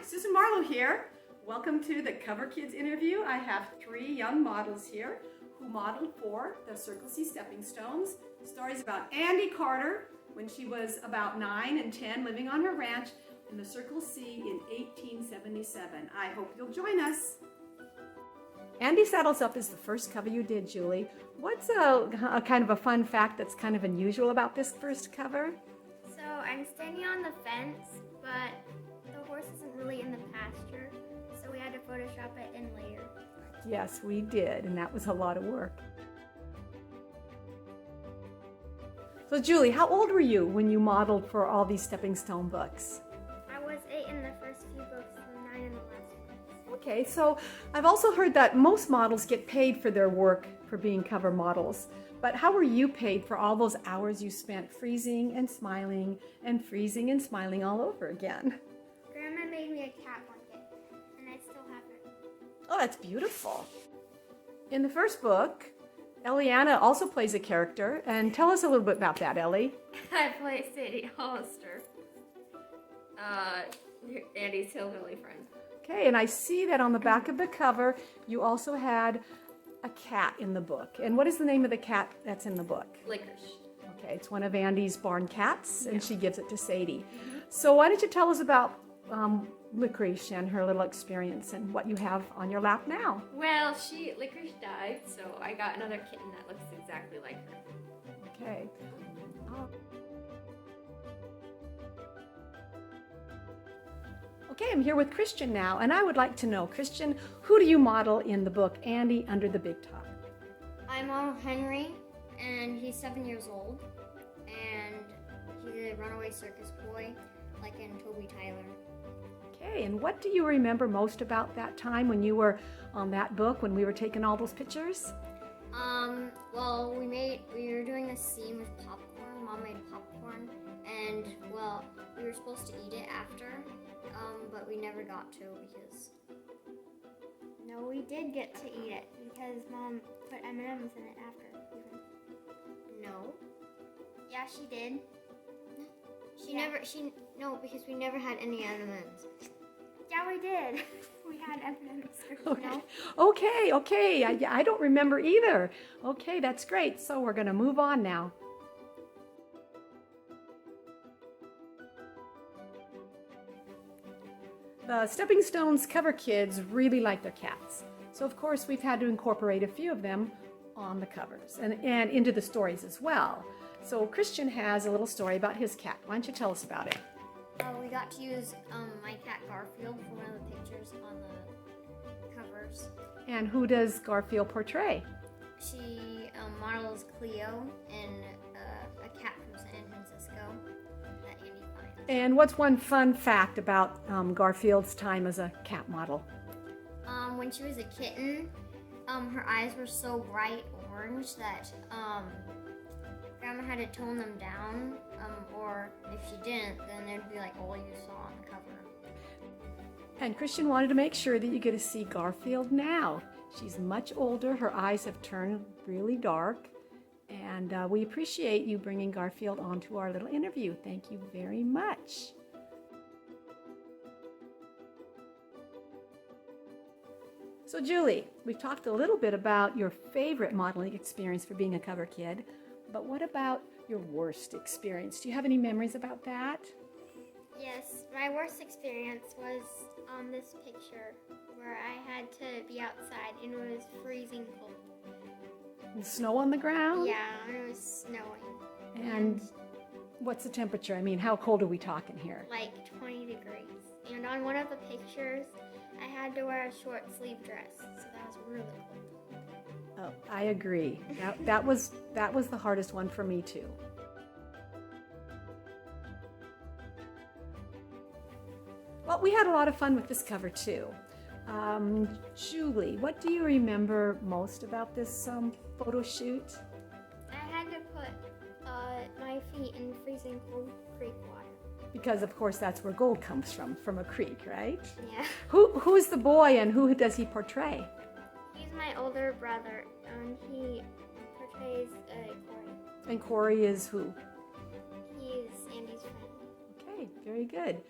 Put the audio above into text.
Susan Marlowe here. Welcome to the Cover Kids interview. I have 3 young models here who modeled for the Circle C Stepping Stones. Stories about Andi Carter when she was about 9 and 10 living on her ranch in the Circle C in 1877. I hope you'll join us. Andi Saddles Up is the first cover you did, Julie. What's a kind of a fun fact that's kind of unusual about this first cover? So I'm standing on the fence, but the horse isn't really in the pasture, so we had to Photoshop it in later. Yes, we did, and that was a lot of work. So Julie, how old were you when you modeled for all these stepping stone books? I was 8 in the first few books and 9 in the last one. Okay, so I've also heard that most models get paid for their work for being cover models. But how were you paid for all those hours you spent freezing and smiling and freezing and smiling all over again? Grandma made me a cat blanket, and I still have it. Oh, that's beautiful. In the first book, Eliana also plays a character, and tell us a little bit about that, Ellie. I play Sadie Hollister, Andy's hillbilly friend. Okay, and I see that on the back of the cover, you also had a cat in the book. And what is the name of the cat that's in the book? Licorice. Okay, it's one of Andy's barn cats, and Yeah. she gives it to Sadie. So why don't you tell us about Licorice and her little experience and what you have on your lap now? Well, Licorice died, so I got another kitten that looks exactly like her. Okay. Okay, I'm here with Christian now, and I would like to know, Christian, who do you model in the book Andi Under the Big Top? I model Henry, and he's 7 years old, and he's a runaway circus boy, like in Toby Tyler. Okay, and what do you remember most about that time when you were on that book, when we were taking all those pictures? Well, we were doing this scene with popcorn. Mom made popcorn, and well, we were supposed to eat it after, but we never got to because. No, we did get to eat it because Mom put M&Ms in it after. No. Yeah, she did. No, because we never had any M&Ms. Yeah, we did. We had M&Ms. Okay. I don't remember either. Okay, that's great. So we're going to move on now. The Stepping Stones cover kids really like their cats. So of course we've had to incorporate a few of them on the covers and into the stories as well. So Christian has a little story about his cat. Why don't you tell us about it? We got to use my cat Garfield for one of the pictures on the covers. And who does Garfield portray? She models Cleo and a cat from San Francisco that Andy finds. And what's one fun fact about Garfield's time as a cat model? When she was a kitten, her eyes were so bright orange that Grandma had to tone them down, or if she didn't, then it'd be like all you saw on the cover. And Christian wanted to make sure that you get to see Garfield now. She's much older, her eyes have turned really dark, and we appreciate you bringing Garfield onto our little interview. Thank you very much. So Julie, we've talked a little bit about your favorite modeling experience for being a cover kid, but what about your worst experience? Do you have any memories about that? Yes, my worst experience was on this picture where I had to be outside and it was freezing cold. And snow on the ground? Yeah, it was snowing. And what's the temperature? I mean, how cold are we talking here? Like 20 degrees. And on one of the pictures, I had to wear a short sleeve dress, so that was really cold. Oh, I agree. That was the hardest one for me too. Well, we had a lot of fun with this cover too. Julie, what do you remember most about this photo shoot? I had to put my feet in freezing cold creek water. Because of course that's where gold comes from a creek, right? Yeah. Who's the boy and who does he portray? He's my older brother, and he portrays Corey. And Corey is who? He's Andy's friend. Okay, very good.